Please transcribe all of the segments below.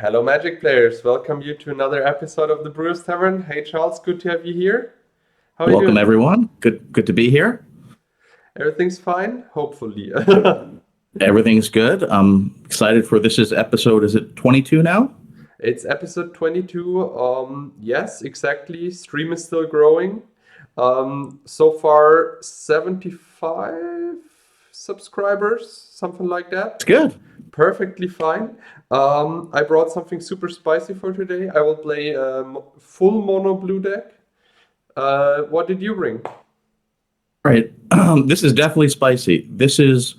Hello, Magic players. Welcome you to another episode of the Brewers Tavern. Hey, Charles, good to have you here. How are you Welcome, doing? everyone. Good to be here. Everything's fine? Hopefully. Everything's good. I'm excited for this is it 22 now? It's episode 22. Yes, exactly. Stream is still growing. So far, 75 subscribers, something like that. It's good. Perfectly fine. I brought something super spicy for today. I will play a full mono blue deck. What did you bring? Right. This is definitely spicy. This is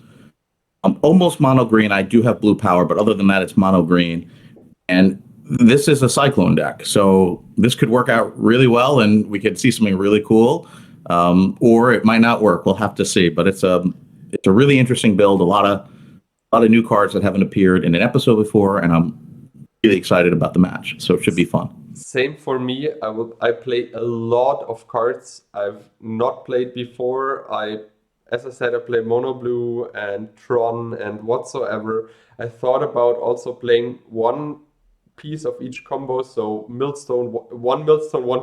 almost mono green. I do have blue power, but other than that, it's mono green. And this is a Cyclone deck. So this could work out really well and we could see something really cool. Or it might not work. We'll have to see. But it's a really interesting build. A lot of new cards that haven't appeared in an episode before, and I'm really excited about the match. So it should be fun. Same for me. I play a lot of cards I've not played before. As I said, I play Mono Blue and Tron and whatsoever. I thought about also playing one piece of each combo. So Millstone, one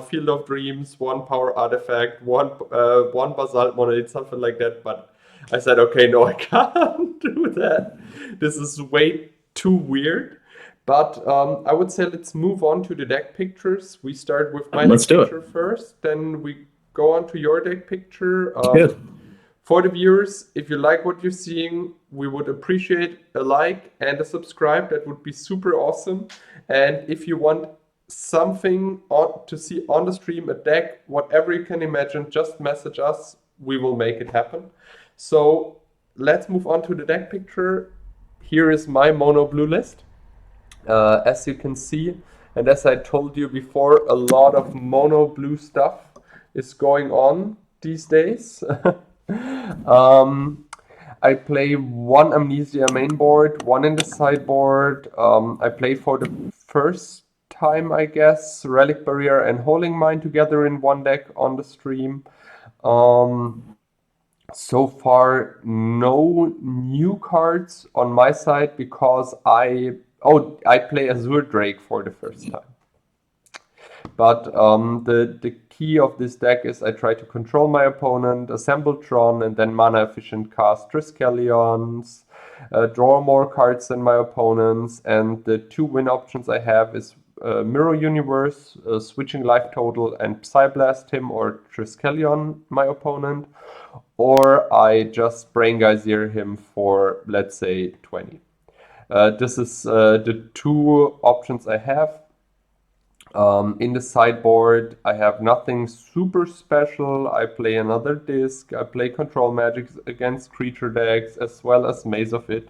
Field of Dreams, one Power Artifact, one Basalt Monolith, something like that. But I said, okay, no, I can't do that. This is way too weird. But I would say let's move on to the deck pictures. We start with my deck picture first, then we go on to your deck picture. Good. For the viewers, if you like what you're seeing, we would appreciate a like and a subscribe. That would be super awesome. And if you want something to see on the stream, a deck, whatever you can imagine, just message us. We will make it happen. So let's move on to the deck picture. Here is my mono blue list. As you can see, and as I told you before, a lot of mono blue stuff is going on these days. I play one Amnesia main board, one in the sideboard. I play for the first time, I guess, Relic Barrier and Holding Mine together in one deck on the stream. So far, no new cards on my side because I play Azure Drake for the first time. But the key of this deck is I try to control my opponent, assemble Tron, and then mana efficient cast Triskelions, draw more cards than my opponents, and the two win options I have is Mirror Universe, switching life total, and Psyblast him or Triskelion my opponent, or I just Brain Geyser him for, let's say, 20. This is the two options I have. In the sideboard, I have nothing super special. I play another disc. I play control magic against creature decks as well as Maze of It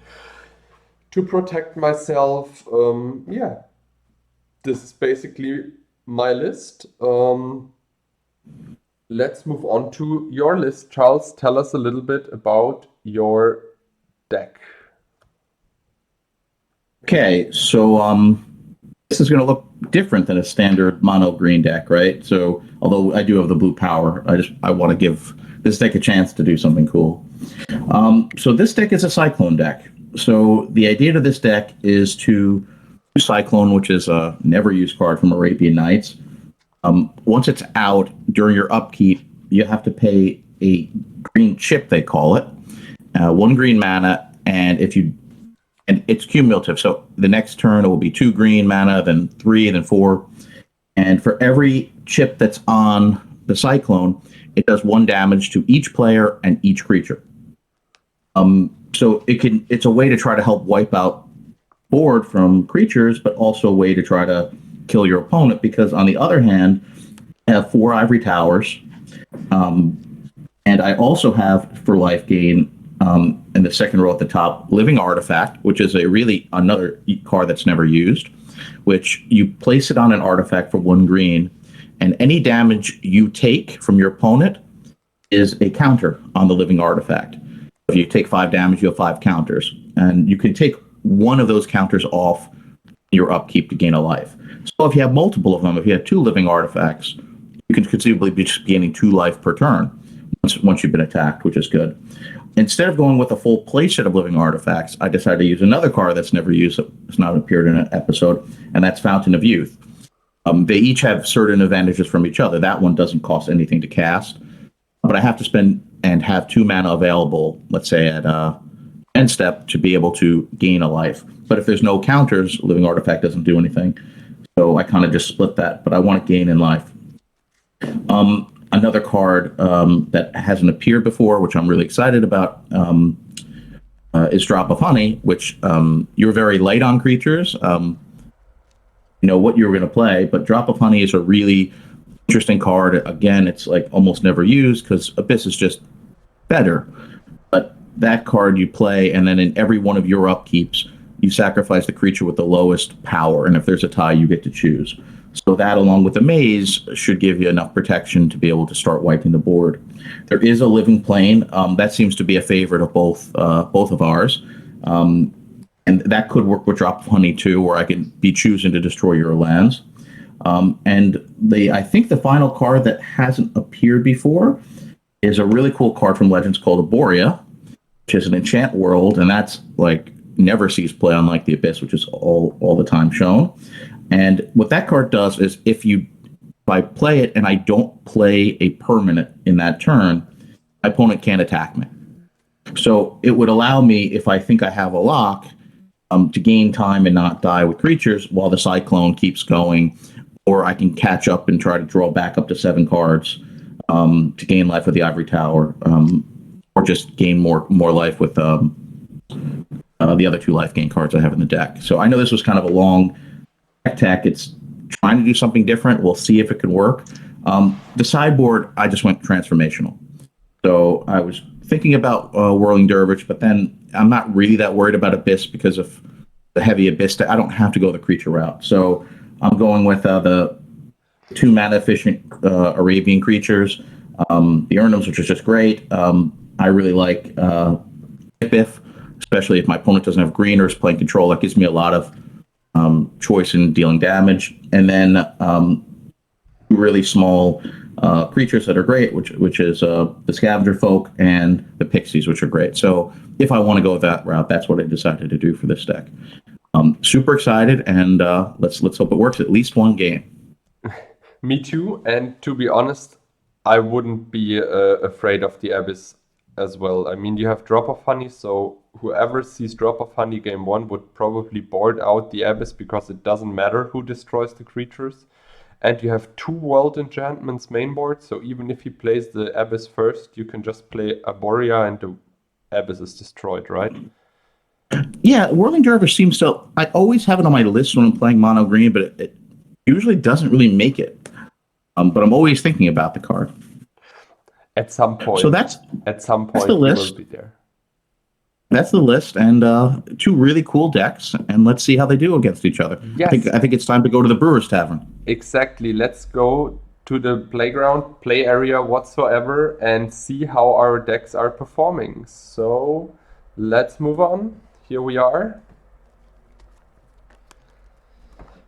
to protect myself. This is basically my list. Let's move on to your list. Charles, tell us a little bit about your deck. Okay, so this is going to look different than a standard mono green deck, right? So although I do have the blue power, I want to give this deck a chance to do something cool. So this deck is a Cyclone deck. So the idea to this deck is to use Cyclone, which is a never used card from Arabian Nights. Once it's out during your upkeep, you have to pay a green chip, they call it, 1 green mana, and it's cumulative. So the next turn it will be 2 green mana, then 3, then 4. And for every chip that's on the Cyclone, it does 1 damage to each player and each creature. So it's a way to try to help wipe out board from creatures, but also a way to try to kill your opponent, because on the other hand, I have 4 ivory towers. And I also have, for life gain, in the second row at the top, Living Artifact, which is another card that's never used, which you place it on an artifact for 1 green, and any damage you take from your opponent is a counter on the Living Artifact. If you take 5 damage, you have 5 counters, and you can take one of those counters off your upkeep to gain a life. So if you have multiple of them, if you have 2 Living Artifacts, you can conceivably be just gaining 2 life per turn once you've been attacked, which is good. instead of going with a full playset of living artifacts, I decided to use another card that's never used, it's not appeared in an episode, and that's Fountain of Youth. They each have certain advantages from each other. That one doesn't cost anything to cast, but I have to spend and have 2 mana available, let's say at end step, to be able to gain a life. But if there's no counters, Living Artifact doesn't do anything. So I kind of just split that, but I want to gain in life. Another card that hasn't appeared before, which I'm really excited about, is Drop of Honey, which you're very light on creatures. You know what you were going to play, but Drop of Honey is a really interesting card. Again, it's like almost never used because Abyss is just better. But that card you play, and then in every one of your upkeeps, you sacrifice the creature with the lowest power, and if there's a tie, you get to choose. So that, along with the maze, should give you enough protection to be able to start wiping the board. There is a Living Plane. That seems to be a favorite of both of ours. And that could work with Drop of Honey too, where I could be choosing to destroy your lands. And I think the final card that hasn't appeared before is a really cool card from Legends called Aboria, which is an enchant world, and that's like never sees play, unlike the Abyss, which is all the time shown. And what that card does is if I play it and I don't play a permanent in that turn, my opponent can't attack me. So it would allow me, if I think I have a lock, to gain time and not die with creatures while the Cyclone keeps going, or I can catch up and try to draw back up to 7 cards to gain life with the Ivory Tower, or just gain more life with the other 2 life gain cards I have in the deck. So I know this was kind of a long tech. It's trying to do something different. We'll see if it can work. The sideboard, I just went transformational. So I was thinking about Whirling Dervish, but then I'm not really that worried about Abyss because of the heavy Abyss. I don't have to go the creature route. So I'm going with the 2 mana efficient Arabian creatures. The Urnums, which is just great. I really like Biff, especially if my opponent doesn't have green or is playing control. That gives me a lot of choice in dealing damage. And then really small creatures that are great, which is the Scavenger Folk and the Pixies, which are great. So if I want to go that route, that's what I decided to do for this deck. Super excited, and let's hope it works at least one game. Me too, and to be honest, I wouldn't be afraid of the Abyss as well. I mean, you have Drop of Honey, so whoever sees Drop of Honey game 1 would probably board out the Abyss because it doesn't matter who destroys the creatures. And you have 2 World Enchantments main board, so even if he plays the Abyss first, you can just play Aboria and the Abyss is destroyed, right? Yeah, Whirling Dervish seems to... I always have it on my list when I'm playing mono green, but it usually doesn't really make it. But I'm always thinking about the card. At some point. So that's the list. Will be there. That's the list, and 2 really cool decks, and let's see how they do against each other. Yes. I think it's time to go to the Brewers Tavern. Exactly. Let's go to the playground, play area whatsoever, and see how our decks are performing. So let's move on. Here we are.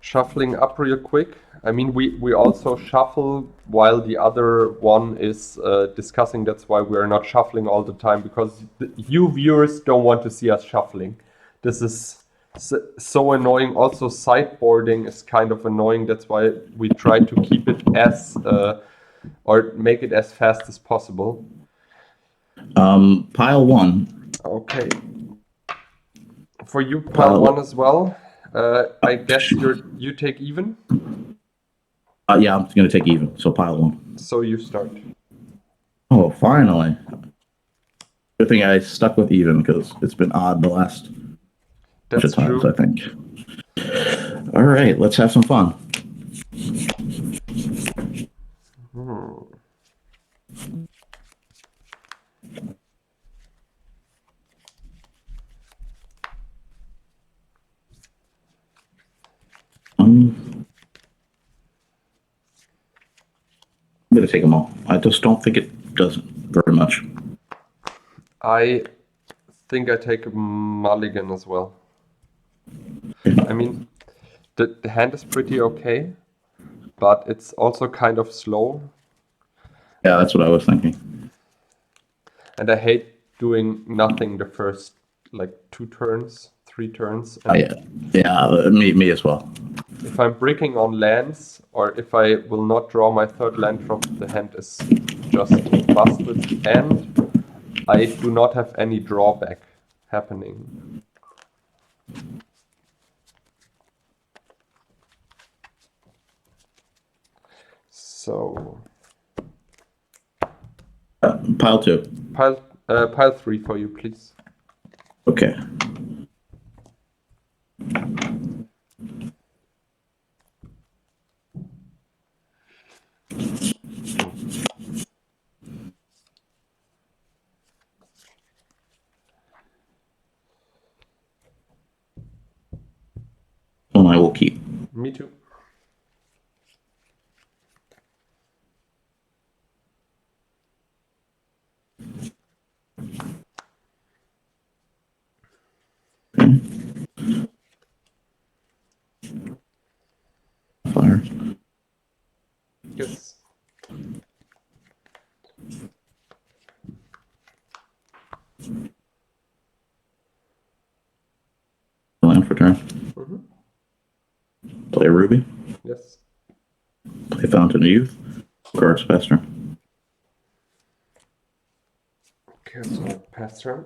Shuffling up real quick. I mean, we also shuffle while the other one is discussing. That's why we are not shuffling all the time, because you viewers don't want to see us shuffling. This is so annoying. Also, sideboarding is kind of annoying. That's why we try to keep it as or make it as fast as possible. Pile 1. Okay. For you, pile 1 as well. I guess you take even. Yeah, I'm going to take even. So pile 1. So you start. Oh, finally. Good thing I stuck with even, because it's been odd the last bunch of times, true. I think. All right, let's have some fun. I'm going to take them all. I just don't think it does very much. I think I take a mulligan as well. I mean, the hand is pretty okay, but it's also kind of slow. Yeah, that's what I was thinking. And I hate doing nothing the first like 2 turns, 3 turns. And yeah, me as well. if I'm bricking on lands, or if I will not draw my 3rd land from the hand is just busted, and I do not have any drawback happening. So Pile 2. pile 3 for you, please. Okay. Well, I will keep. Me too. Okay. Fire. Yes. Land for turn. Mm-hmm. Play Ruby. Yes. Play Fountain of Youth. Cards Pester. Okay, so pass turn.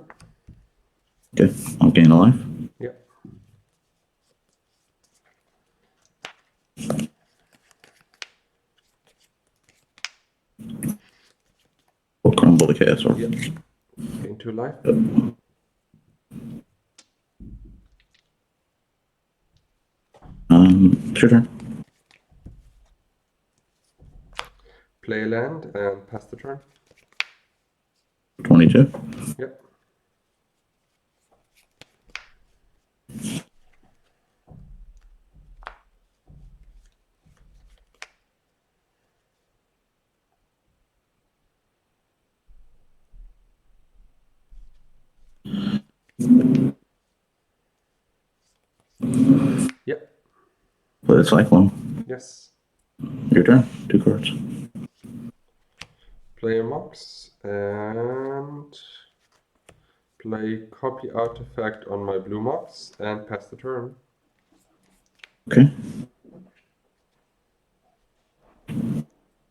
Okay, I'll gain a life. Yeah. We'll crumble the chaos orb. Yeah. Gain 2 life. It's your turn. Play a land and pass the turn. 22. Yep. Yep. Play the Cyclone. Yes. Your turn. 2 cards. Play a Mox and play copy artifact on my blue Mox and pass the turn. Okay.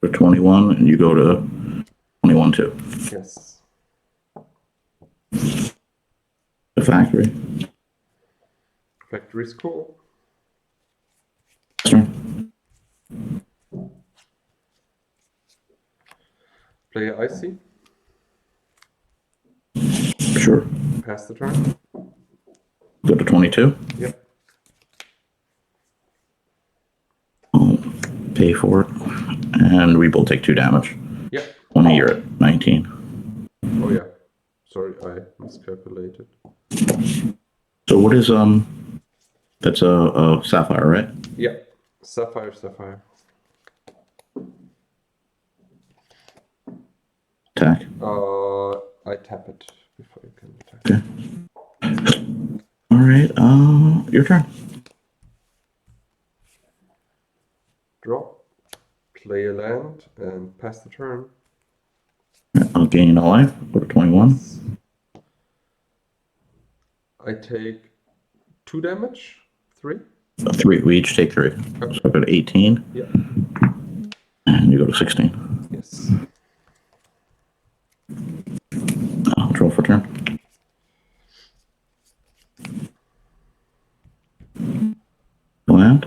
For 21, and you go to 21 too. Yes. The factory. Factory's cool. Turn. Play a Icy. Sure. Pass the turn. Go to 22. Yep. I'll pay for it. And we will take 2 damage. Yep. 20, you're at 19. Oh yeah. Sorry, I miscalculated. So what is, that's a Sapphire, right? Yeah. Sapphire, Sapphire. Attack. I tap it before you can attack. Okay. All right, your turn. Draw. Play a land and pass the turn. I'll gain a life. Go to 21. I take 2 damage. 3. 3. We each take 3. Okay. So I go to 18. Yeah. And you go to 16. Yes. I'll draw for turn. Land.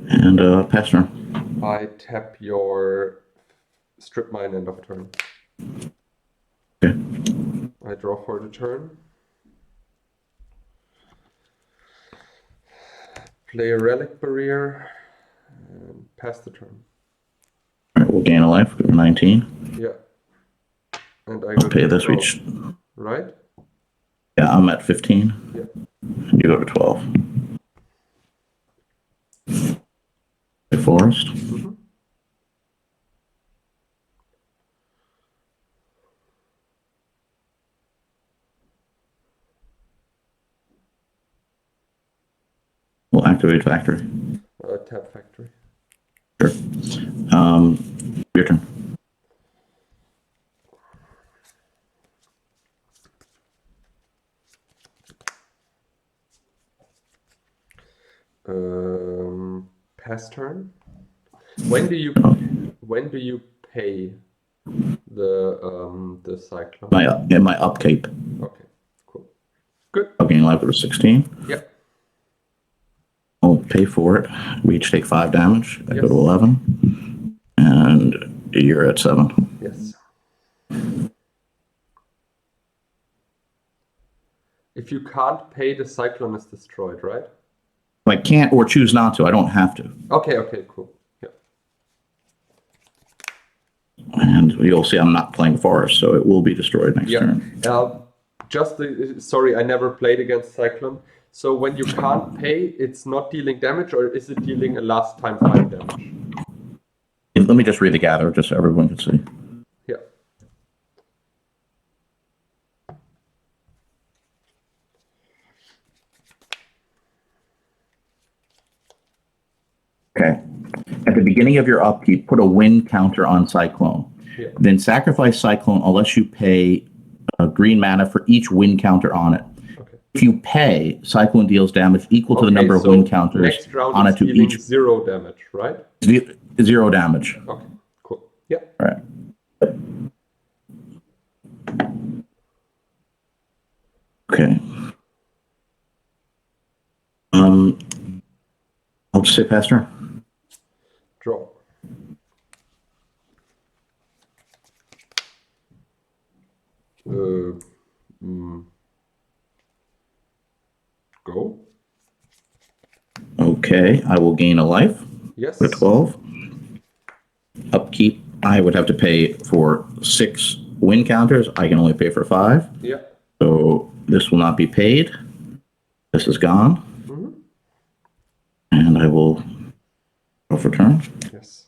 And pass turn. I tap your strip mine end of turn. Okay. I draw for the turn. Play a relic barrier and pass the turn. All right, we'll gain a life. Go to 19. Yeah. And I I'll go pay to this. 12, Each. right? Yeah, I'm at 15. Yeah. And you go to 12. The forest. Mm-hmm. We'll activate factory. Tap factory. Sure. Your turn. Pass turn. When do you pay the cyclone? In my upkeep. Okay, cool. Good. Gain life over 16. Yep. I'll pay for it. We each take 5 damage. I go to Yes. 11. And you're at 7. Yes. If you can't pay, the cyclone is destroyed, right? If I can't or choose not to, I don't have to. Okay, cool. Yeah. And you'll see I'm not playing forest, so it will be destroyed next turn. Sorry, I never played against Cyclone. So when you can't pay, it's not dealing damage, or is it dealing a last time 5 damage? Let me just read the gather, just so everyone can see. Yeah. Okay. At the beginning of your upkeep, put a win counter on Cyclone. Yeah. Then sacrifice Cyclone unless you pay green mana for each win counter on it. Okay. If you pay, Cyclone deals damage equal to the number of win counters next round on is it to dealing each. 0 damage, right? 0 damage. Okay, cool. Yeah. All right. Okay. I'll just say pass turn. Draw. Go. Okay, I will gain a life. Yes. With 12. Upkeep, I would have to pay for 6 win counters. I can only pay for 5. Yeah. So this will not be paid. This is gone. Mm-hmm. And I will go for turn. Yes.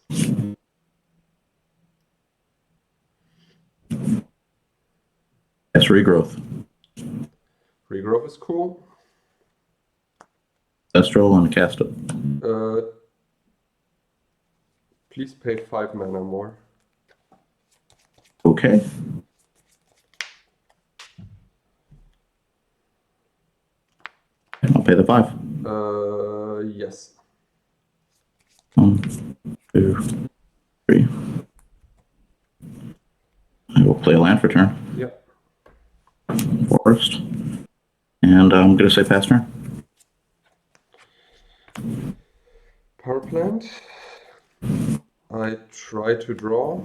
Yes, regrowth. Regrowth is cool. Ancestral and cast it. Please pay 5 mana more. Okay. And I'll pay the 5. Yes. 1, 2, 3. I will play a land for turn. Yep. Forest. And I'm going to say pass turn. Power plant. I try to draw.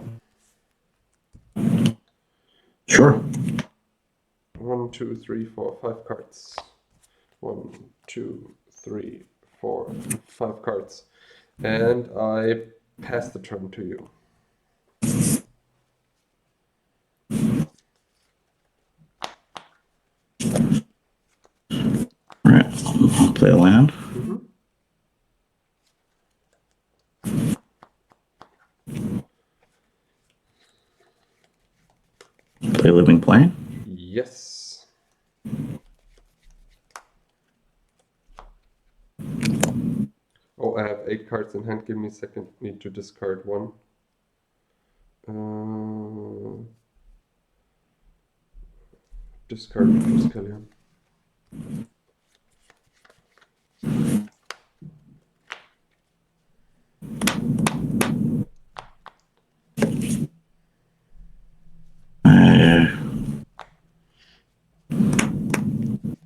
Sure. 1, 2, 3, 4, 5 cards. 1, 2, 3, 4, 5 cards. And I pass the turn to you. All right. I'll play a land. Mm-hmm. Play Living Plane. Yes. Oh, I have 8 cards in hand. Give me a second. Need to discard 1. Discard Skellion.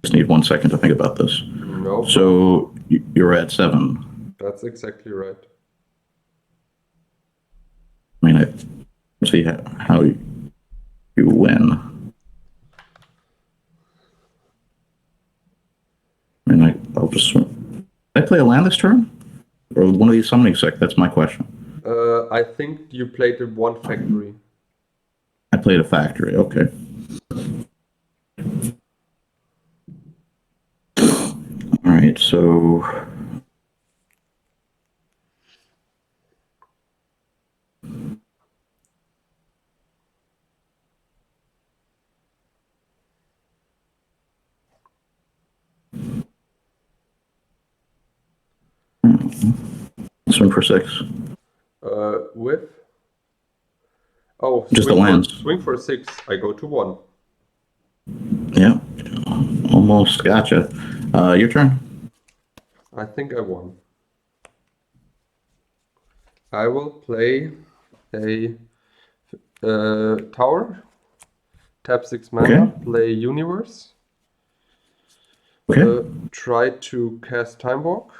Just need 1 second to think about this. No. So you're at 7. That's exactly right. I mean, I see how you win. I mean, I'll just. Did I play a land this turn? Or one of these summoning sec? That's my question. I think you played the 1 factory. I played a factory. Okay. All right. So. Swing for 6. With? Oh, just the lands. Swing for 6. I go to 1. Yeah. Almost gotcha. Your turn. I think I won. I will play a tower, tap 6 mana, Okay. play Universe, Okay. try to cast Time Walk,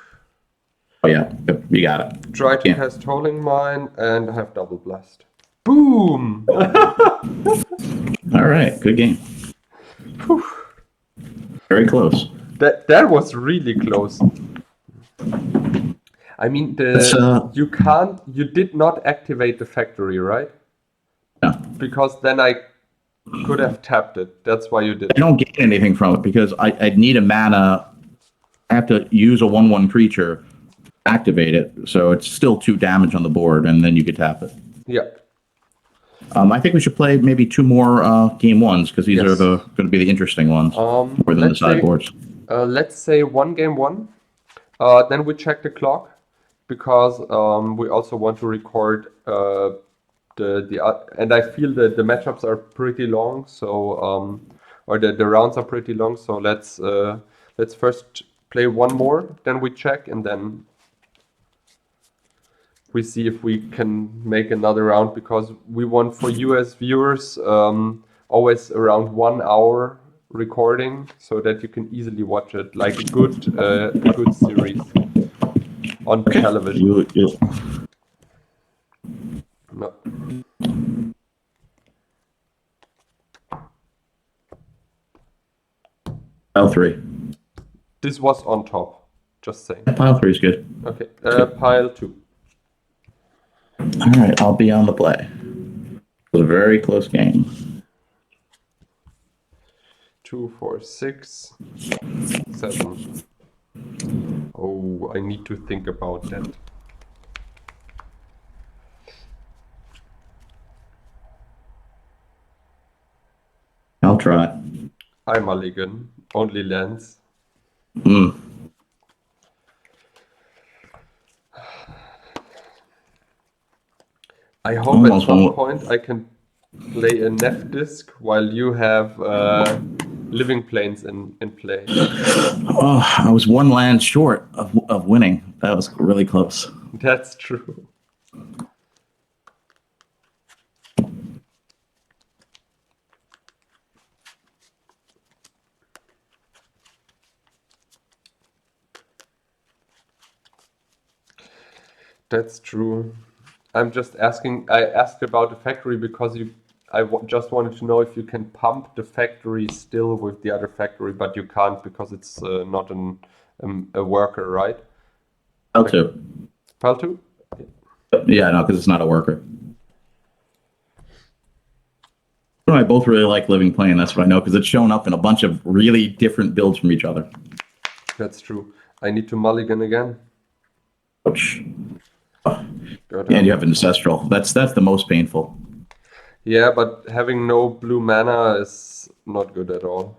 Oh yeah, yep, you got it. try to Yeah. cast Howling Mine, and have Double Blast. Boom! All right. Good game. Whew. Very close. That was really close. I mean, Let's, you did not activate the factory, right? no. Because then I could have tapped it. That's why you I did. don't get anything from it because I'd need a mana. I have to use a 1/1 creature, activate it, so it's still 2 damage on the board, and then you could tap it. Yeah. I think we should play maybe 2 more game ones because these are Yes. going to be the interesting ones more than the Let's say sideboards. let's say one game one. Then we check the clock because we also want to record and I feel that the matchups are pretty long, so or the rounds are pretty long. So let's first play one more, then we check, and then we see if we can make another round because we want for you as viewers always around 1 hour recording so that you can easily watch it like a good series on television. You, No. pile 3. This was on top, just saying. Pile 3 is good. Okay, pile 2. All right, I'll be on the play. It was a very close game. 2, 4, 6, 7. Oh, I need to think about that. I'll try. I mulligan, only lands. Mm. I hope at some point I can play a Neff disc while you have living planes in play. Oh, I was 1 land short of winning. That was really close. That's true. That's true. I'm just asking. I asked about the factory because just wanted to know if you can pump the factory still with the other factory, but you can't because it's not a worker, right? Pile 2. Pile 2? Yeah, no, because it's not a worker. You and I both really like Living Plane. That's what I know because it's shown up in a bunch of really different builds from each other. That's true. I need to mulligan again. Ouch. Yeah, and you have an Ancestral. That's the most painful. Yeah, but having no blue mana is not good at all.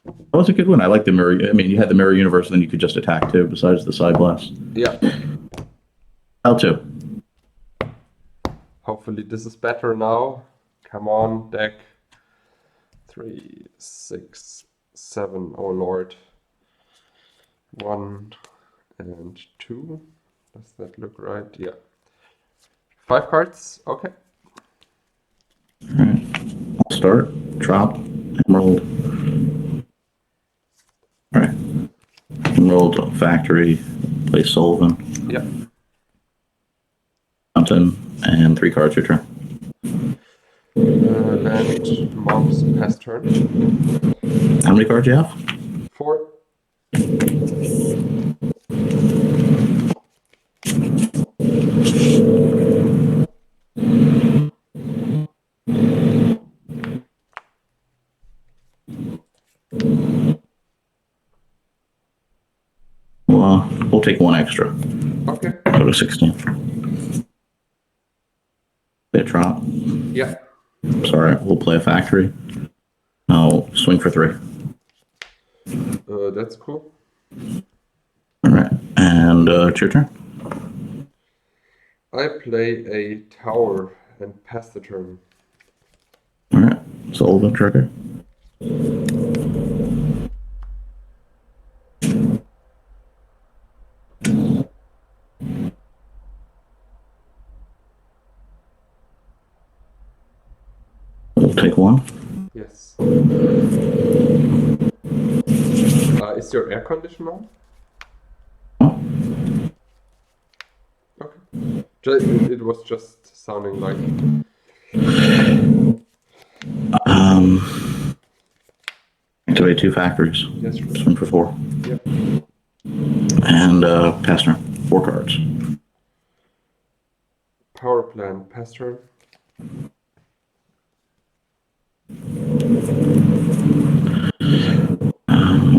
That was a good one. I like the mirror. I mean, you had the mirror universe, and then you could just attack too, besides the side blast. Yeah. L2. Hopefully this is better now. Come on, deck. 3, 6, 7. Oh Lord. 1 and 2. Does that look right? Yeah. 5 cards. Okay. All right. I'll start. Drop. Emerald. All right. Emerald Factory. Play Sullivan. Yeah. Mountain. And 3 cards your turn. Land, monks, pass turn. How many cards do you have? 4. Well, we'll take 1 extra. Okay. Go to 16. Play a trot. Yeah. Sorry, we'll play a factory. I'll swing for 3. That's cool. All right, and it's your turn. I play a tower and pass the turn. All right, Sullivan trigger. We'll take one. Yes. Is your air conditioner on? Oh, Okay. It was just sounding like. activate 2 factories. Yes, sure. Swing for 4. Yep. And pass turn. 4 cards. Power plant, pass turn.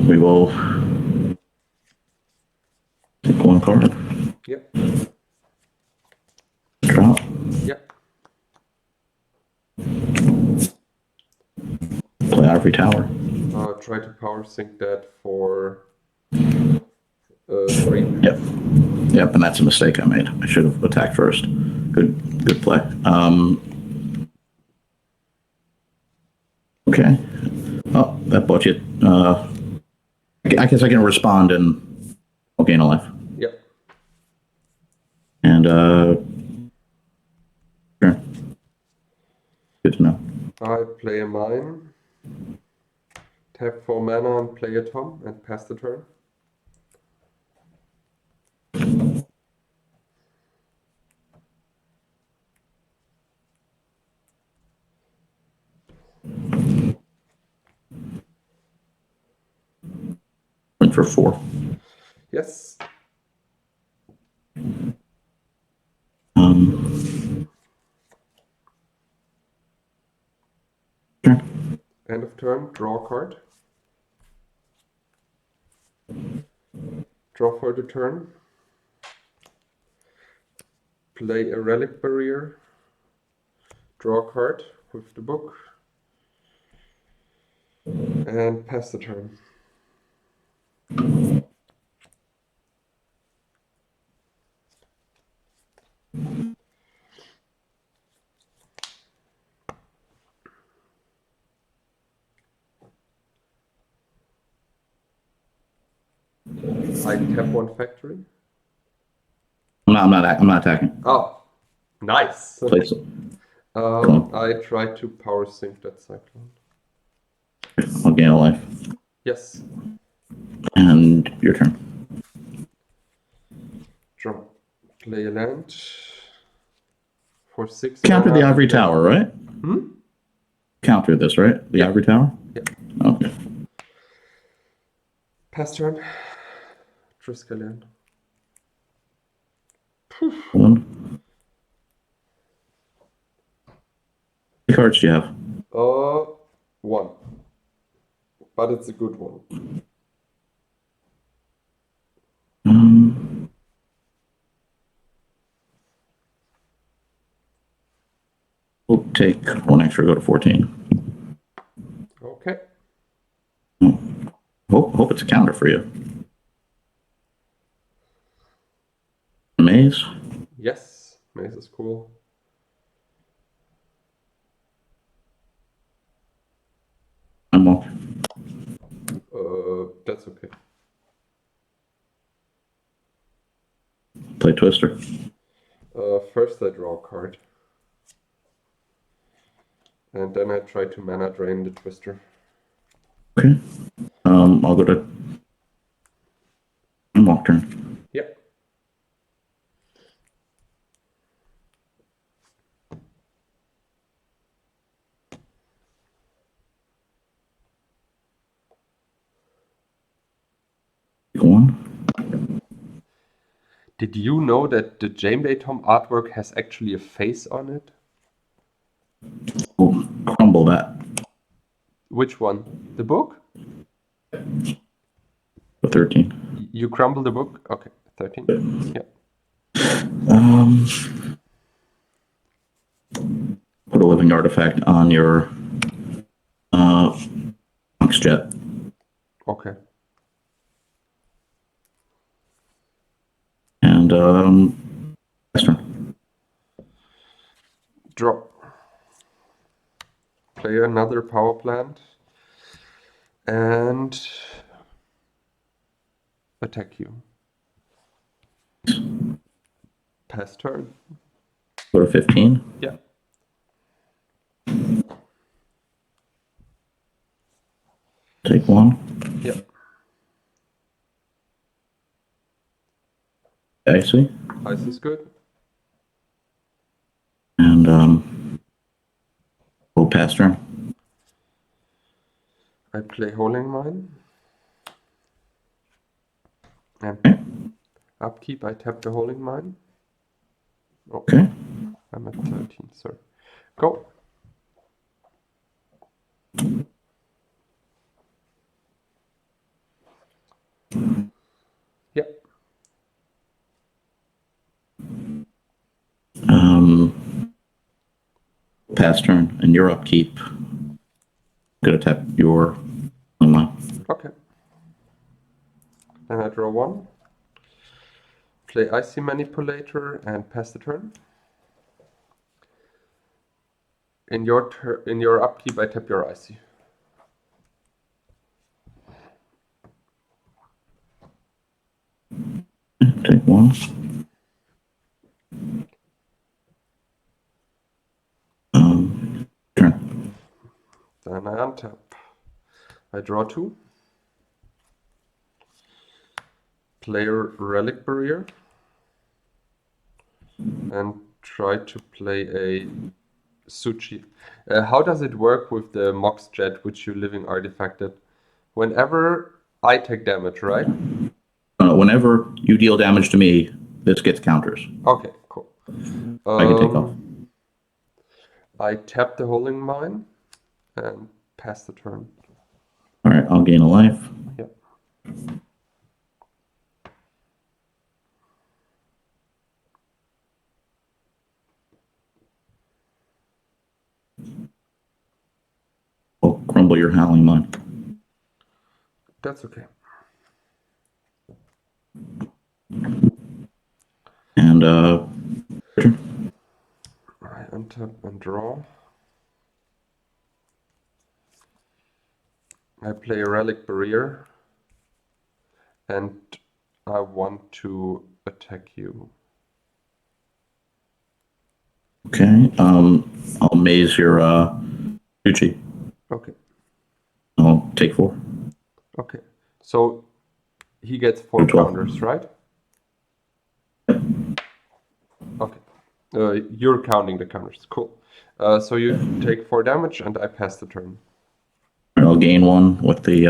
We will take 1 card. Yep. Drop. Yep. Play Ivory Tower. Try to power sync that for 3. Yep. Yep, and that's a mistake I made. I should have attacked first. Good play. Okay. Oh, that bought you. I guess I can respond and I'll gain a life. Yep. And sure. Good to know. I play a mine. Tap 4 mana and play a Tom and pass the turn. Went for 4. Yes. Sure. End of turn, draw a card. Draw for the turn. Play a relic barrier. Draw a card with the book. And pass the turn. I tap 1 factory. I'm not attacking. Oh, nice. Place. I try to power sync that Cyclone. I'll gain a life. Yes. And your turn. Draw. Play a land. For 6 Counter mana, the Ivory Tower, right? Counter this, right? The Ivory Tower? Yep. Okay. Pass turn. Triskelion. 1. How many cards do you have? 1. But it's a good one. We'll take 1 extra, go to 14. Okay. Hope it's a counter for you. Maze? Yes. Maze is cool. I'm off. That's okay. Play Twister. First I draw a card. And then I try to mana drain the Twister. Okay. I'll go to walk turn. Yep. Go on. Did you know that the Jamday Tom artwork has actually a face on it? We'll crumble that. Which one? The book? For 13. You crumble the book? Okay, 13. Yeah. Put a living artifact on your Fox Jet. Okay. And next turn. Draw. play another power plant and attack you. Pass turn. Go to 15. Yeah. Take 1. Yeah. Icy. Ice is good. And we'll pass turn. I play Holding Mine. And Okay. upkeep, I tap the Holding Mine. Oh, Okay. I'm at 13, sorry. Go. Yeah. Pass turn, and your upkeep. Gonna tap your. Okay. Then I draw 1. Play Icy Manipulator and pass the turn. In your upkeep, I tap your Icy. Take 1. Turn. Then I untap. I draw 2. Play Relic Barrier. And try to play a Suchi. How does it work with the Mox Jet, which you living artifacted? Whenever I take damage, right? Whenever you deal damage to me, this gets counters. Okay, cool. I can take off. I tap the Holding Mine and pass the turn. All right, I'll gain a life. Yep. I'll crumble your Howling Mine. That's okay. And I untap and draw. I play a Relic Barrier and I want to attack you. okay, I'll maze your Uchi. Okay. I'll take 4. Okay. So he gets 4 12. counters, right? Okay. You're counting the counters. Cool. So you take 4 damage and I pass the turn. And I'll gain 1 with the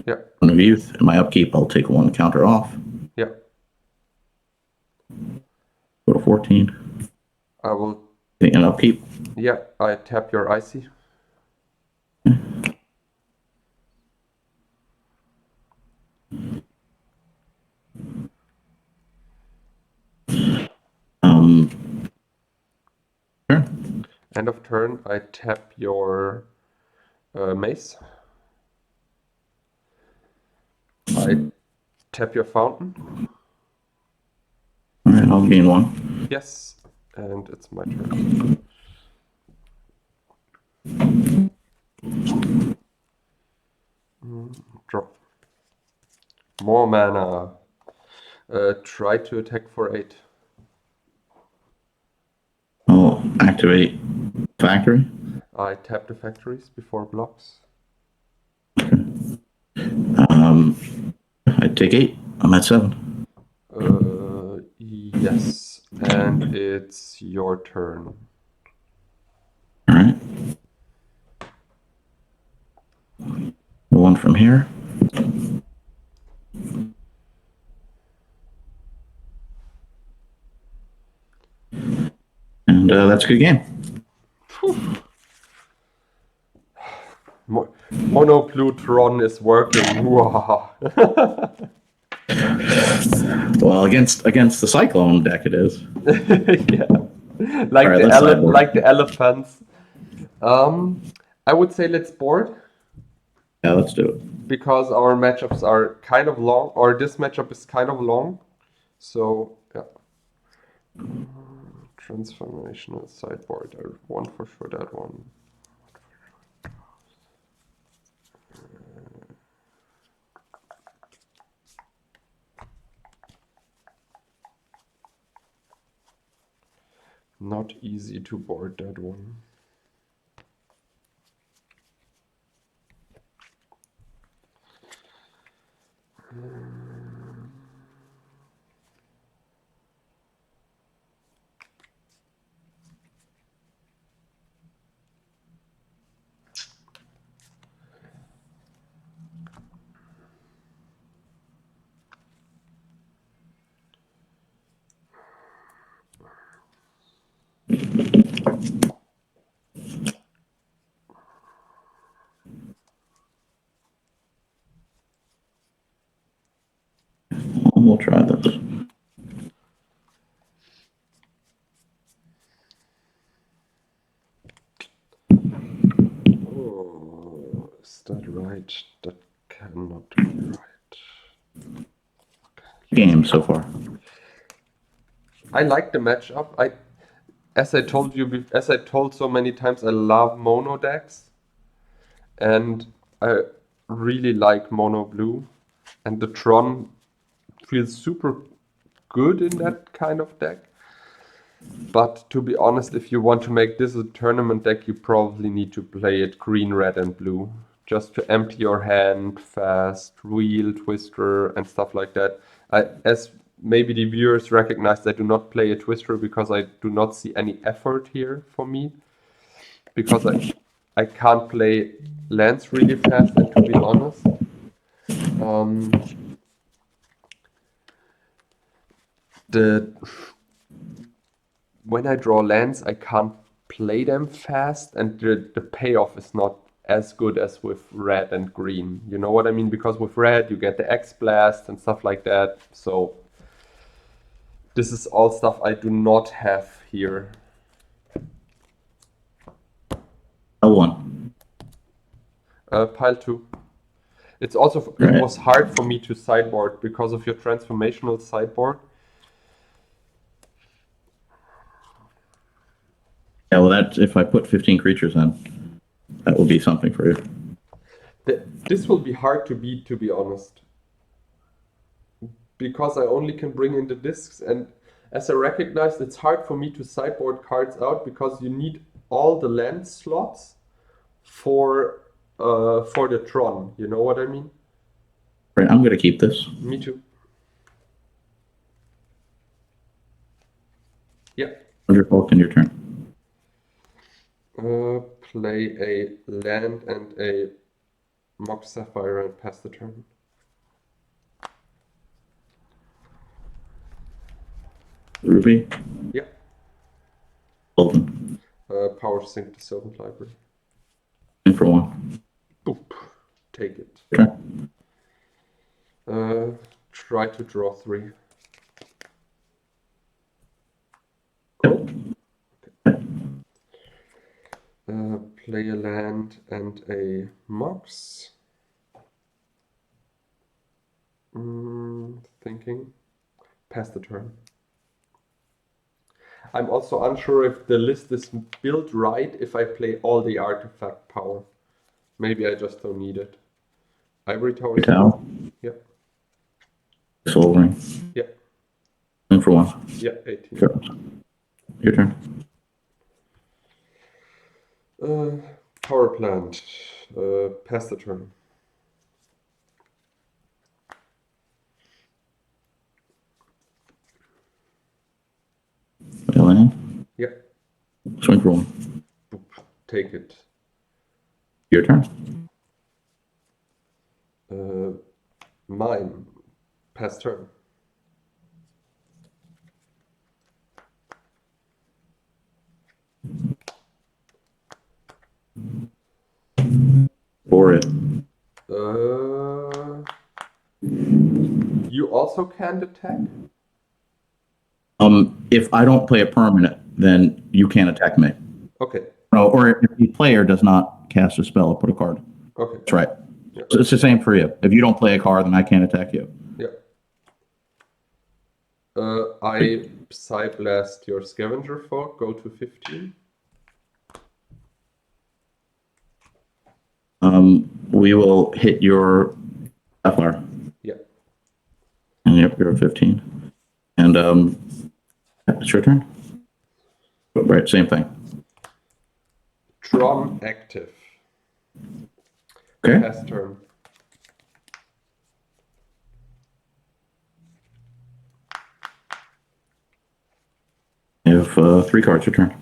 Yeah. One of Youth. In my upkeep, I'll take 1 counter off. Yeah. Go to 14. I will. Take an upkeep. Yeah. I tap your Icy. Turn. End of turn. I tap your Mace. I tap your Fountain. All right, I'll gain 1. Yes. And it's my turn. Draw. More mana. Try to attack for 8. I'll activate Factory. I tap the factories before blocks. I take 8. I'm at 7. Yes. And it's your turn. All right. The 1 from here. And that's a good game. Monoplutron is working. Wow. Well, against the Cyclone deck, it is. Yeah. Like All right, the let's sideboard. like the elephants. I would say let's board Yeah, let's do it. because our matchups are kind of long, or this matchup is kind of long. So yeah. Transformational sideboard. I want for sure that one. Not easy to board that one. We'll try this. Oh, is that right? That cannot be right. Game so far. I like the matchup. As I told so many times, I love mono decks, and I really like mono blue, and the Tron feels super good in that kind of deck. But to be honest, if you want to make this a tournament deck, you probably need to play it green, red, and blue, just to empty your hand fast, wheel, twister, and stuff like that. As maybe the viewers recognize, I do not play a twister because I do not see any effort here for me, because I can't play lands really fast, and to be honest, when I draw lands, I can't play them fast, and the payoff is not as good as with red and green. You know what I mean? Because with red, you get the X Blast and stuff like that. So this is all stuff I do not have here. L1. Pile 2. It's also, it was hard for me to sideboard because of your transformational sideboard. Yeah, well, that's if I put 15 creatures in, that will be something for you. This will be hard to beat, to be honest. Because I only can bring in the discs, and as I recognized, it's hard for me to sideboard cards out because you need all the land slots for the Tron. You know what I mean? Right, I'm going to keep this. Me too. Yeah. Wonderful, in your turn. Play a land and a Mock Sapphire and pass the turn. Ruby? Yeah. Golden. Power Sync the Servant Library. In for 1. Boop. Take it. Okay. Try to draw 3. Yep. Play a land and a Mox. Thinking. Pass the turn. I'm also unsure if the list is built right if I play all the artifact power. Maybe I just don't need it. Ivory Tower. Tower. Yeah. Soul Ring. Yeah. In for 1. Yeah, 18. Sure. Your turn. Power plant. Pass the turn. Land. Yeah. Swing for 1. Boop. Take it. Your turn. Mine. Pass turn. For it. You also can't attack? If I don't play a permanent, then you can't attack me. Okay. No, or if the player does not cast a spell or put a card. Okay. That's right. Yeah. So it's the same for you. If you don't play a card, then I can't attack you. Yeah. I Psyblast your Scavenger Folk, go to 15. We will hit your FR. Yeah. And yep, you're at 15. And it's your turn. Right, same thing. Tron active. Okay. Pass turn. You have 3 cards, your turn.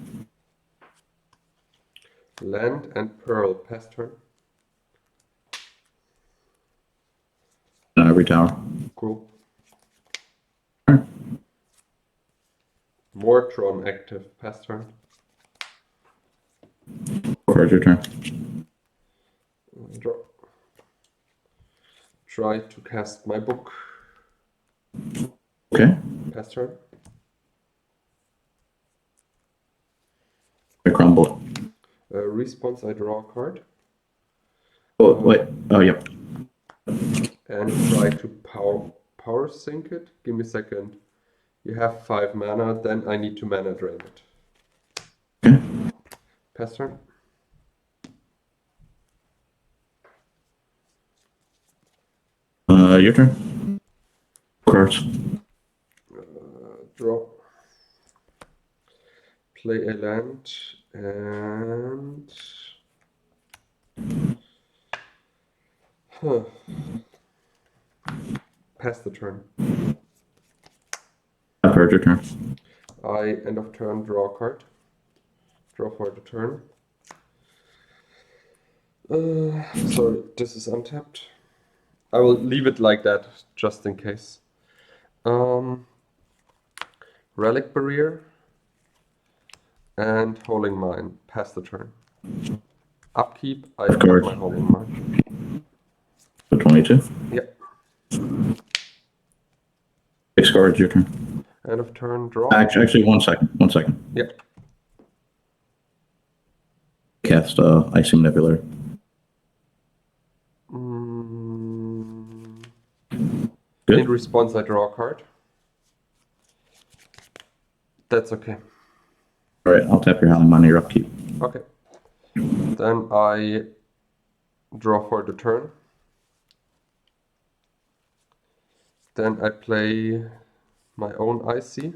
Land and Pearl, pass turn. Every tower. Cool. Sure. More Tron active, pass turn. 4 cards, your turn. Draw. Try to cast my book. Okay. Pass turn. I crumble. Response, I draw a card. Oh, wait. Oh, yep. And try to power sink it. Give me a second. You have 5 mana, then I need to mana drain it. Okay. Pass turn. Your turn. Cards. Draw. Play a land and pass the turn. 5 cards, your turn. I end of turn draw a card. Draw for the turn. Sorry, this is untapped. I will leave it like that just in case. Relic Barrier and Holding Mine. Pass the turn. Upkeep, I Of tap course. my Holding Mine. So 22. Yep. 6 cards, your turn. End of turn draw. Actually, 1 second. 1 second. Yep. Cast Icy Manipulator. Good. In response, I draw a card. That's okay. All right, I'll tap your Howling Mine on your upkeep. Okay. Then I draw for the turn. Then I play my own IC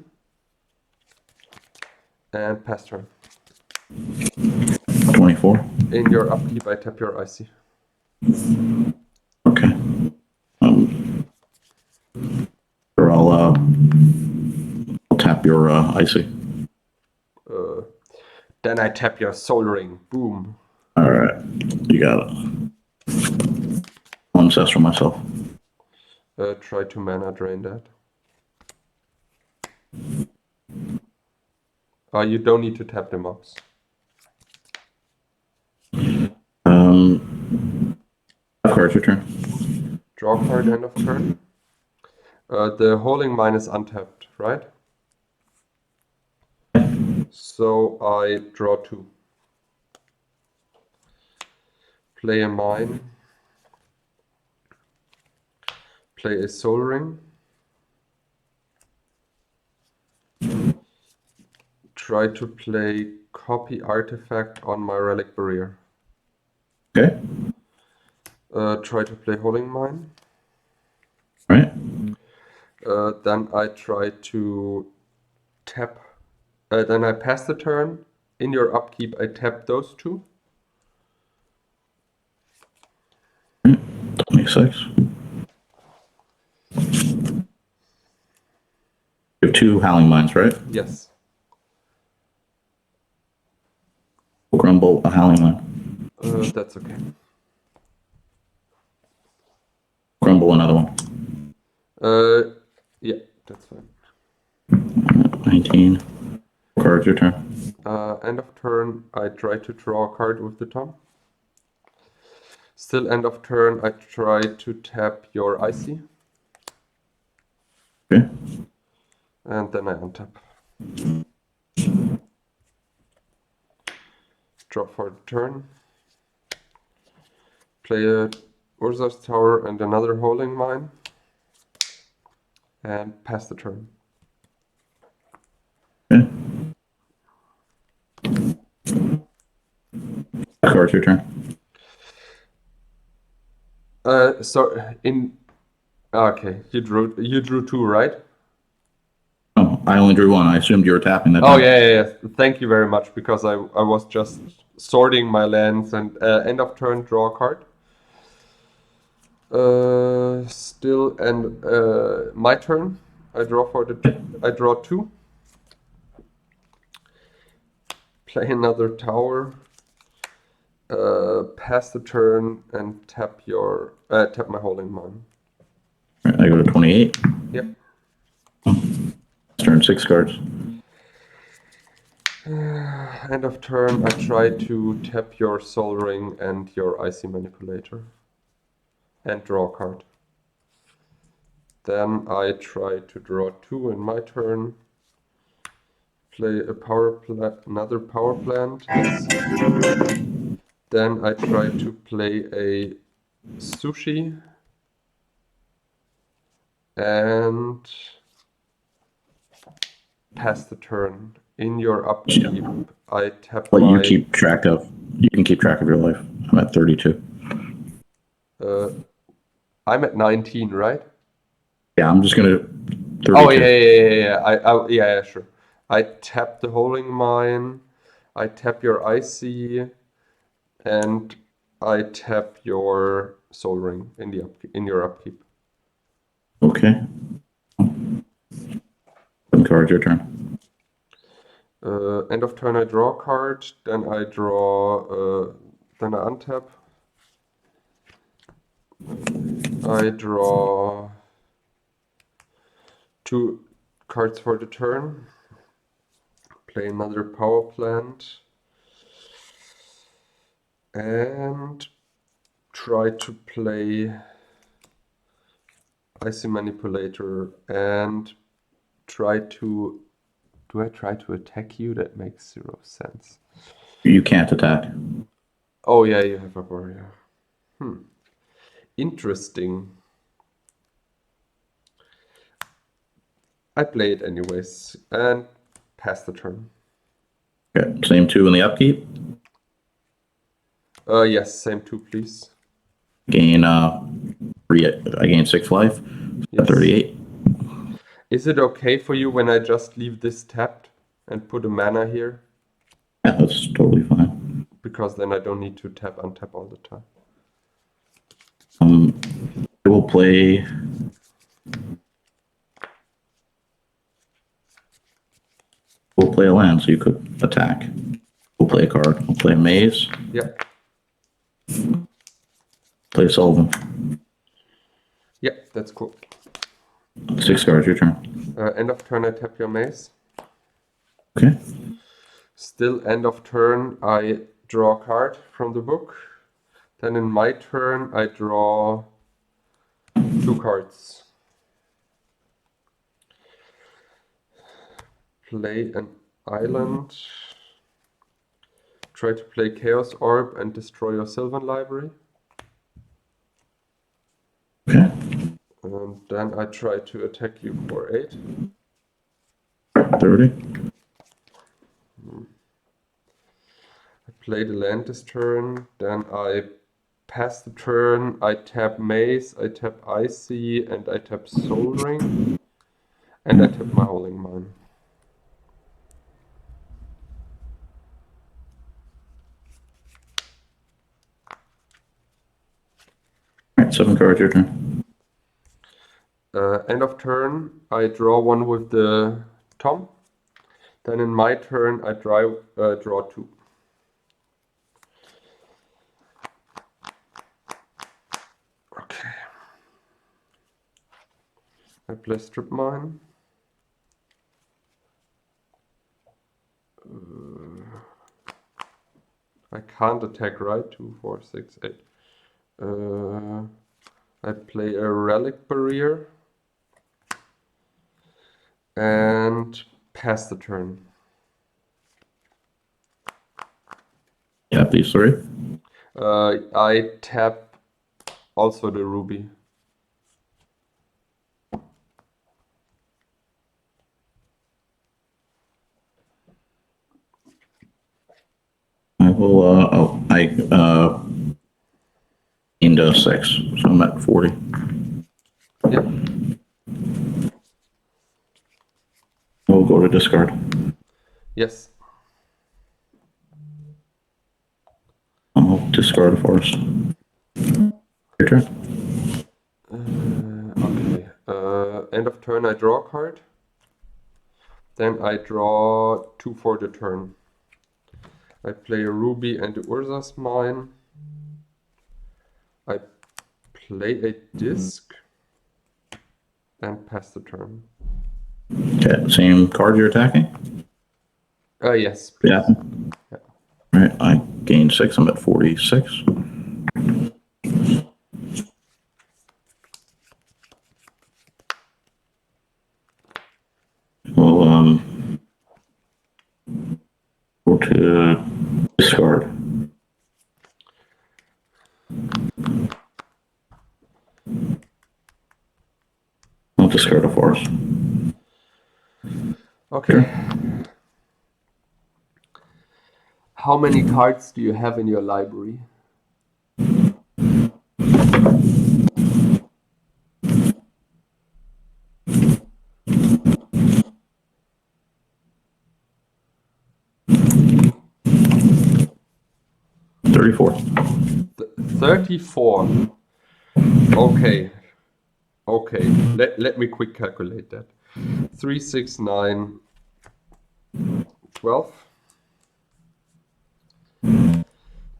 and pass turn. 24. In your upkeep, I tap your IC. Okay. Or I'll tap your Icy. Then I tap your Soul Ring. Boom. All right, you got it. One Ancestral myself. Try to mana drain that. You don't need to tap the mobs. Of course, your turn. Draw card end of turn. The Holding Mine is untapped, right? So I draw 2. Play a mine. Play a Soul Ring. Try to play Copy Artifact on my Relic Barrier. Okay. Try to play Holding Mine. All right. Then I try to tap. Then I pass the turn. In your upkeep, I tap those 2. 26. You have 2 Howling Mines, right? Yes. We'll grumble a Howling Mine. That's okay. Grumble another one. Yeah, that's fine. 19. Cards, your turn. End of turn, I try to draw a card with the thumb. Still end of turn, I try to tap your IC. Okay. And then I untap. Draw for the turn. Play a Urza's Tower and another Holding Mine. And pass the turn. cards, your turn. Okay, you drew two, right? Oh, I only drew one. I assumed you were tapping that. Oh yeah. Thank you very much, because I was just sorting my lands, and end of turn, draw a card. My turn. I draw two. Play another tower. Pass the turn and tap my holding mine. I go to 28. Yep. Turn 6 cards. End of turn, I try to tap your Soul Ring and your Icy Manipulator. And draw a card. Then I try to draw two in my turn. Play another power plant. Yes. Then I try to play a sushi. And pass the turn. In your upkeep, I tap What my... you keep track of. You can keep track of your life. I'm at 32. I'm at 19, right? Yeah, I'm just going to 32. Oh, yeah. Yeah, sure. I tap the holding mine, I tap your Icy, and I tap your Soul Ring in your upkeep. Okay. 7 cards, your turn. End of turn, I draw a card, then I untap. I draw 2 cards for the turn. Play another power plant. And try to play Icy Manipulator and try to... Do I try to attack you? That makes 0 sense. You can't attack. Oh yeah, you have a warrior. Interesting. I play it anyways and pass the turn. Okay. Same 2 in the upkeep. Yes, same 2, please. Gain 3. I gain 6 life. Yes. 38. Is it okay for you when I just leave this tapped and put a mana here? Yeah, that's totally fine. Because then I don't need to untap all the time. I will play... We'll play a land, so you could attack. We'll play a card. We'll play a maze. Yeah. Play a Sullivan. Yeah, that's cool. 6 cards, your turn. End of turn, I tap your maze. Okay. Still end of turn, I draw a card from the book. Then in my turn, I draw 2 cards. Play an island. Try to play Chaos Orb and destroy your Sylvan library. Okay. And then I try to attack you for 8. 30. I play the land this turn, then I pass the turn, I tap Maze, I tap Icy, and I tap Soul Ring, and I tap my Holding Mine. Alright, 7 cards, your turn. End of turn, I draw 1 with the Tom. Then in my turn, I draw 2. Okay. I play Strip Mine. I can't attack, right? 2, 4, 6, 8. I play a Relic Barrier and pass the turn. Yeah, please, 3. I tap also the Ruby. I will, I into 6, so I'm at 40. Yep. We'll go to discard. Yes. I'll discard a forest. Your turn. Okay. End of turn, I draw a card. Then I draw 2 for the turn. I play a ruby and the Urza's mine. I play a disc and pass the turn. Okay, same card you're attacking? Yes, please. Yeah. All right, I gained 6. I'm at 46. We'll go to discard. I'll discard a forest. Okay. How many cards do you have in your library? Th- 34. 34. Okay. Okay. Let me quick calculate that. 3, 6, 9, 12.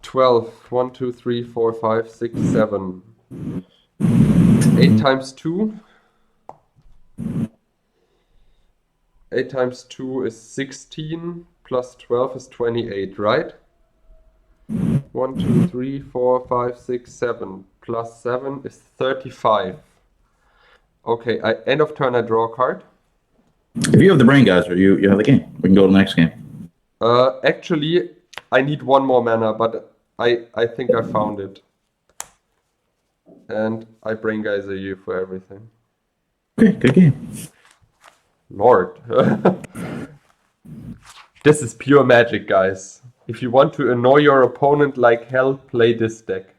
12. 1, 2, 3, 4, 5, 6, 7. 8 times 2. 8 times 2 is 16, plus 12 is 28, right? 1, 2, 3, 4, 5, 6, 7, plus 7 is 35. Okay, end of turn I draw a card. If you have the brain geyser, you have the game. We can go to the next game. Actually, I need 1 more mana, but I think I found it. And I brain geyser you for everything. Okay, good game. Lord. This is pure magic, guys. If you want to annoy your opponent like hell, play this deck.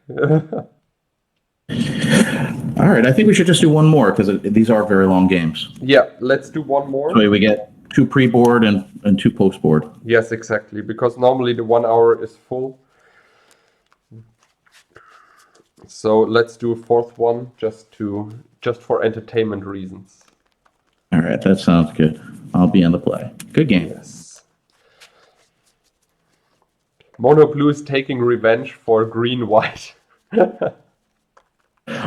All right, I think we should just do one more because these are very long games. Yeah, let's do 1 more. So we get 2 pre-board and 2 post-board. Yes, exactly, because normally the 1 hour is full. So let's do a 4th one just for entertainment reasons. All right, that sounds good. I'll be on the play. Good game. Yes. Mono Blue is taking revenge for green white.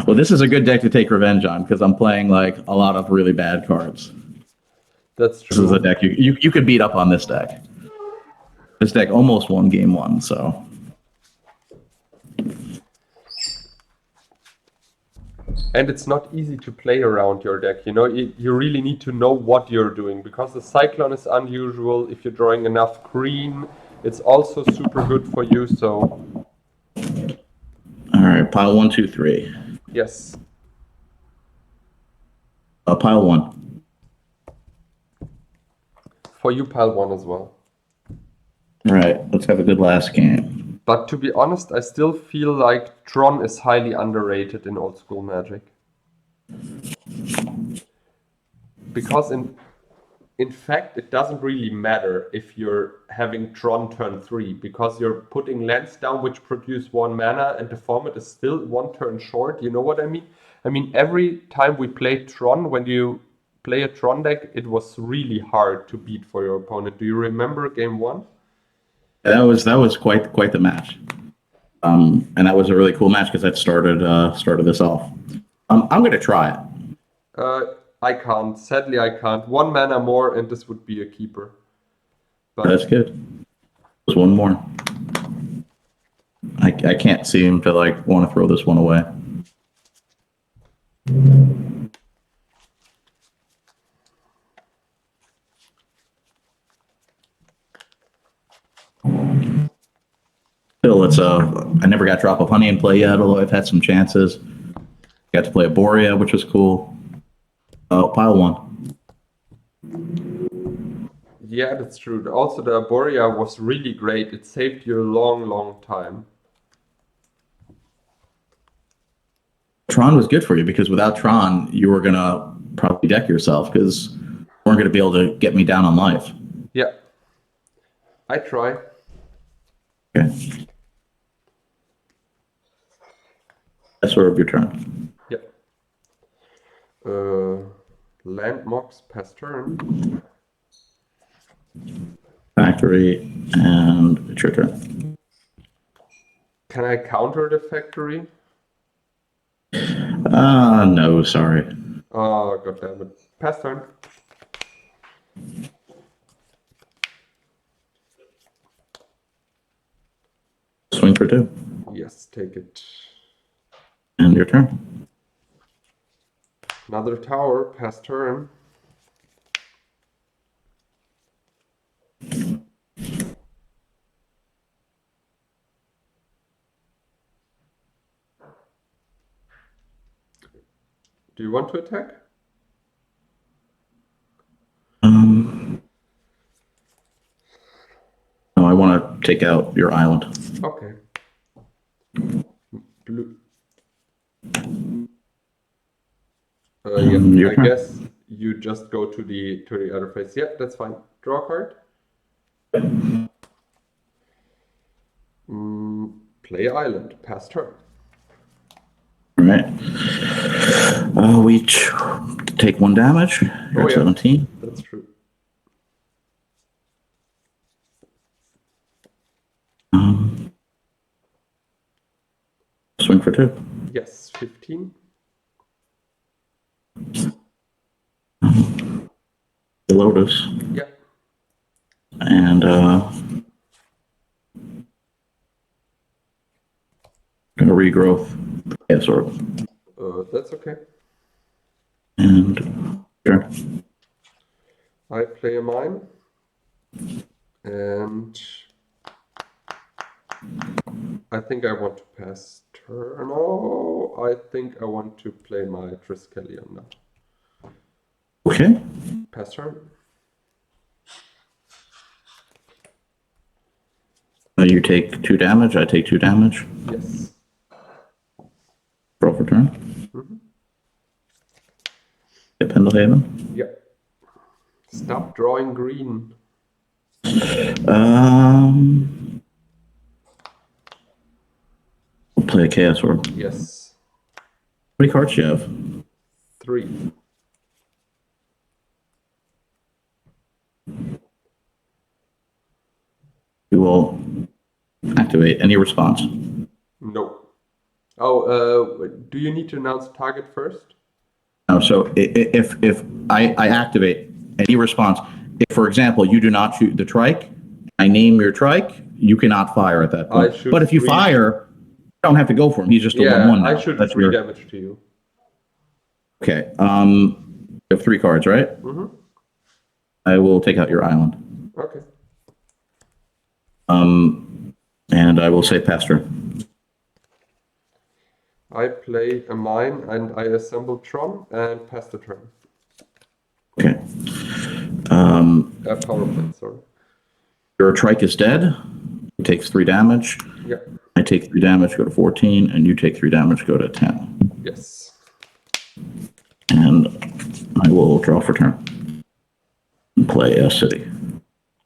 Well, this is a good deck to take revenge on because I'm playing like a lot of really bad cards. That's This is true. a deck you could beat up on this deck. This deck almost won game 1, so. And it's not easy to play around your deck. You know, you really need to know what you're doing because the Cyclone is unusual. If you're drawing enough green, it's also super good for you. So, All right, pile 1, 2, 3. yes. Pile 1. For you, pile 1 as well. All right, let's have a good last game. But to be honest, I still feel like Tron is highly underrated in Old School Magic. Because in fact, it doesn't really matter if you're having Tron turn 3, because you're putting lands down which produce 1 mana and the format is still 1 turn short. You know what I mean? I mean, every time we played Tron, when you play a Tron deck, it was really hard to beat for your opponent. Do you remember game 1? That was quite the match, and that was a really cool match because that started this off. I'm gonna try it. I can't. Sadly, I can't. 1 mana more and this would be a keeper. But That's good. There's 1 more. I can't seem to like want to throw this one away. Still, it's I never got Drop of Honey in play yet, although I've had some chances. Got to play a Borea, which was cool. Pile 1. yeah, that's true. Also, the Arborea was really great. It saved you a long, long time. Tron was good for you because without Tron, you were gonna probably deck yourself because you weren't gonna be able to get me down on life. Yeah, I try. Okay. That's sort of your turn. Yeah. Landmarks pass turn. Factory, and it's your turn. Can I counter the factory? No, sorry. Oh, god damn it. Pass turn. Swing for 2. Yes, take it. And your turn. Another tower, pass turn. Do you want to attack? No, I want to take out your island. Okay. Blue. Yeah, your I turn. guess you just go to the other face. Yeah, that's fine. Draw a card. Play island. Pass turn. All right. We each take 1 damage. You're at 17. That's true. Swing for 2. Yes, 15. The Lotus. Yeah. And regrowth. Yeah, sort of. That's okay. And sure. I play a mine. And I think I want to pass turn. No, I think I want to play my Triskelion now. Okay. Pass turn. You take 2 damage. I take 2 damage. Yes. Roll for turn. Get Pendlehaven. Yeah. Stop drawing green. We'll play a Chaos Orb. Yes. How many cards do you have? 3. You will activate any response. No. Oh, do you need to announce target first? No, so if I activate any response, if, for example, you do not shoot the trike, I name your trike, you cannot fire at that point. But if you fire, you don't have to go for him. He's just a 1/1 now. I shoot That's 3 damage to you. Okay. You have 3 cards, right? I will take out your island. Okay. And I will say pass turn. I play a mine and I assemble Tron and pass the turn. Okay. Power play, sorry. Your trike is dead. It takes 3 damage. Yeah. I take 3 damage, go to 14, and you take 3 damage, go to 10. Yes. And I will draw for turn. And play a city.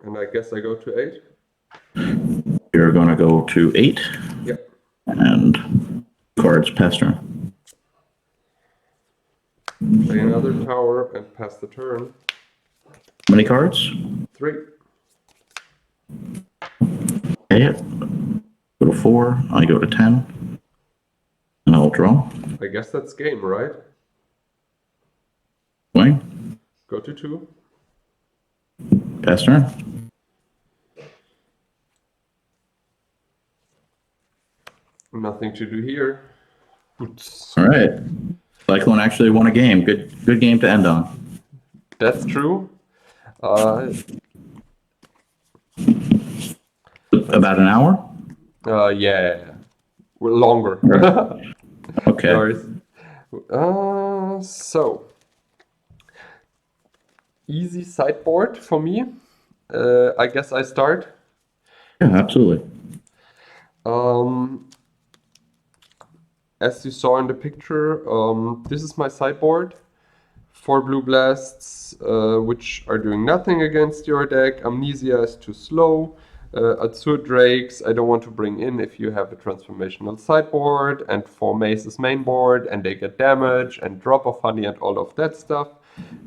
And I guess I go to 8. You're going to go to 8. Yeah. And cards pass turn. Play another tower and pass the turn. How many cards? 3. Pay it. Go to 4. I go to 10. And I'll draw. I guess that's game, right? Swing. Go to 2. Pass turn. Nothing to do here. Oops. All right. Cyclone actually won a game. Good game to end on. That's true. About an hour? Yeah. Longer. Okay. So easy sideboard for me. I guess I start. Yeah, absolutely. as you saw in the picture, this is my sideboard. 4 blue blasts, which are doing nothing against your deck. Amnesia is too slow. Azure Drakes, I don't want to bring in if you have a transformational sideboard, and 4 Maces main board, and they get damage, and Drop of Honey, and all of that stuff.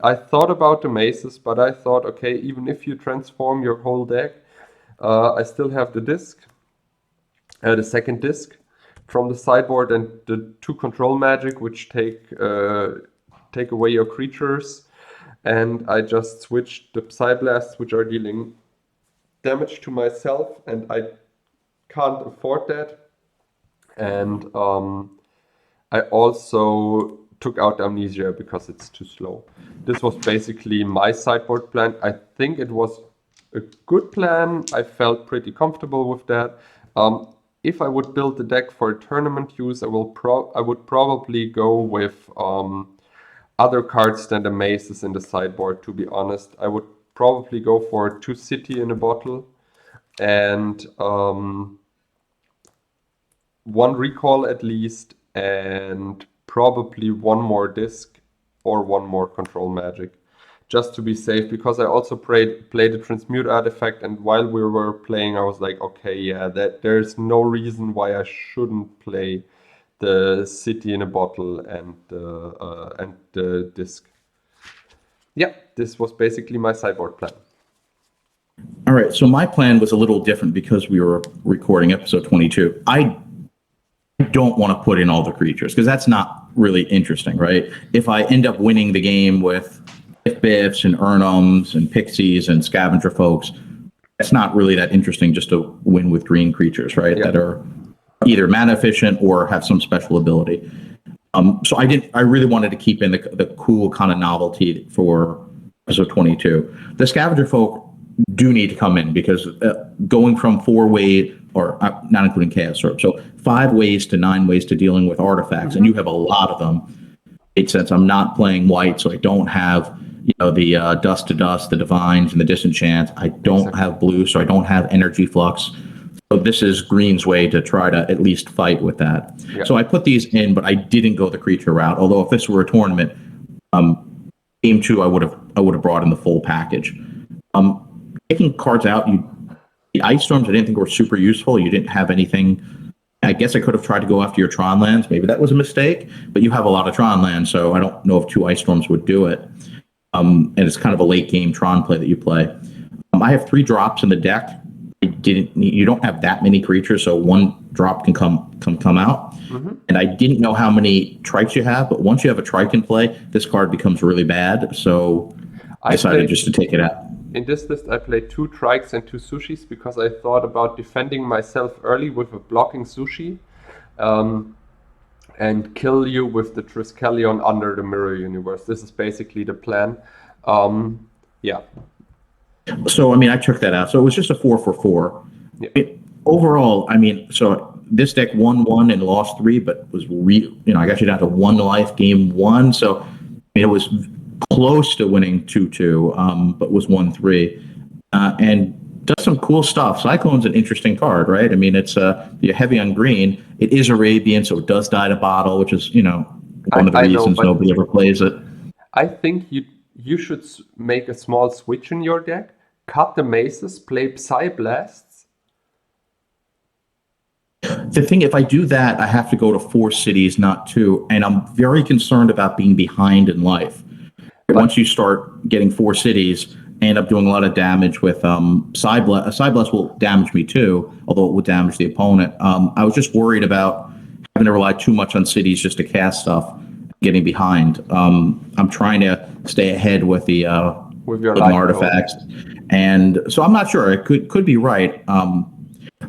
I thought about the Maces, but I thought, okay, even if you transform your whole deck, I still have the disc, the second disc from the sideboard, and the 2 control magic, which take away your creatures, and I just switched the Psyblasts, which are dealing damage to myself, and I can't afford that. And I also took out Amnesia because it's too slow. This was basically my sideboard plan. I think it was a good plan. I felt pretty comfortable with that. If I would build the deck for tournament use, I would probably go with other cards than the Maces in the sideboard, to be honest. I would probably go for 2 City in a bottle and 1 Recall at least, and probably 1 more disc or 1 more control magic, just to be safe, because I also played the Transmute artifact, and while we were playing I was like, okay, yeah, that there's no reason why I shouldn't play the City in a bottle and the disc. Yeah, this was basically my sideboard plan. All right, so my plan was a little different because we were recording episode 22. I don't want to put in all the creatures because that's not really interesting, right? If I end up winning the game with Biffs and Urnums and Pixies and Scavenger Folks, it's not really that interesting just to win with green creatures, right? Yeah. That are either mana efficient or have some special ability. So I really wanted to keep in the cool kind of novelty for episode 22. The Scavenger Folk do need to come in because going from 4 ways, or not including Chaos Orb, so 5 ways to 9 ways to dealing with artifacts, and you have a lot of them. Since I'm not playing white, so I don't have the Dust to Dust, the Divines, and the Disenchant. I don't have blue, so I don't have Energy Flux. So this is green's way to try to at least fight with that. Yeah. So I put these in, but I didn't go the creature route. Although if this were a tournament, game 2, I would have brought in the full package. Taking cards out, the Ice Storms I didn't think were super useful. You didn't have anything. I guess I could have tried to go after your Tron lands. Maybe that was a mistake, but you have a lot of Tron lands, so I don't know if 2 Ice Storms would do it. And it's kind of a late game Tron play that you play. I have 3 drops in the deck. You don't have that many creatures, so 1 drop can come out. Mm-hmm. And I didn't know how many trikes you have, but once you have a trike in play, this card becomes really bad. So I decided just to take it out. In this list, I played 2 trikes and 2 sushis because I thought about defending myself early with a blocking sushi, and kill you with the Triskelion under the Mirror Universe. This is basically the plan. Yeah. So, I took that out. So it was just a 4 for 4. Yeah. Overall, so this deck won 1 and lost 3, but was I got you down to 1 life game 1. So it was close to winning 2-2, but was 1-3. And does some cool stuff. Cyclone's an interesting card, right? It's you're heavy on green. It is Arabian, so it does die to bottle, which is, one of the reasons nobody ever plays it. I think you should make a small switch in your deck, cut the Maces, play Psyblasts. The thing, if I do that, I have to go to 4 cities, not 2, and I'm very concerned about being behind in life. Once you start getting 4 cities, I end up doing a lot of damage with Psyblast. Psyblast will damage me too, although it would damage the opponent. I was just worried about having to rely too much on cities just to cast stuff, getting behind. I'm trying to stay ahead with the artifacts, and so I'm not sure. It could be right.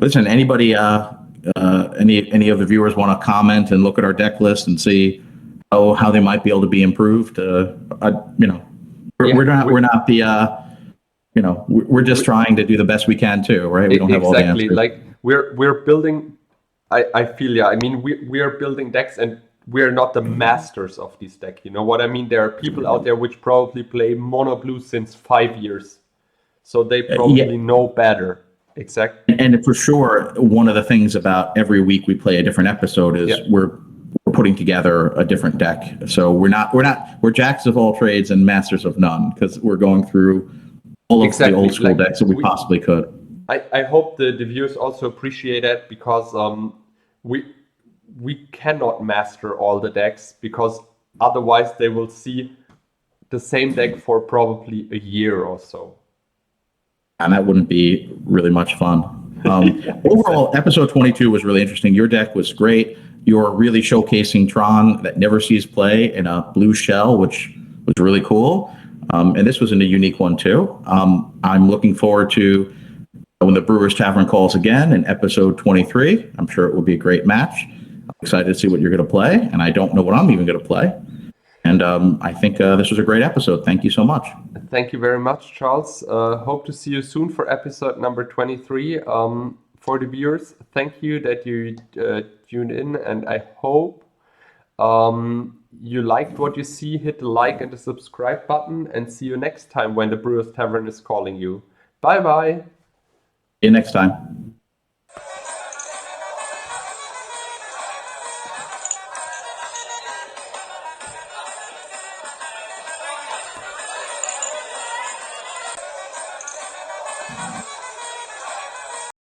Listen, anybody, any of the viewers want to comment and look at our deck list and see how they might be able to be improved? We're not the we're just trying to do the best we can too, right? We don't have all the answers. Like we're building. I feel we are building decks, and we're not the masters of this deck. You know what I mean? There are people out there which probably play mono blue since 5 years, so they probably know better. Exactly. And for sure, one of the things about every week we play a different episode is we're we're putting together a different deck. So we're jacks of all trades and masters of none, because we're going through all of the old school decks that we possibly could. I hope the viewers also appreciate that, because we cannot master all the decks, because otherwise they will see the same deck for probably a year or so. And that wouldn't be really much fun. Overall, episode 22 was really interesting. Your deck was great. You're really showcasing Tron that never sees play in a blue shell, which was really cool. And this was a unique one too. I'm looking forward to when the Brewers Tavern calls again in episode 23. I'm sure it will be a great match. I'm excited to see what you're going to play, and I don't know what I'm even going to play. And I think this was a great episode. Thank you so much. Thank you very much, Charles. Hope to see you soon for episode number 23. For the viewers, thank you that you tuned in, and I hope you liked what you see. Hit the like and the subscribe button, and see you next time when the Brewers Tavern is calling you. Bye bye. See you next time.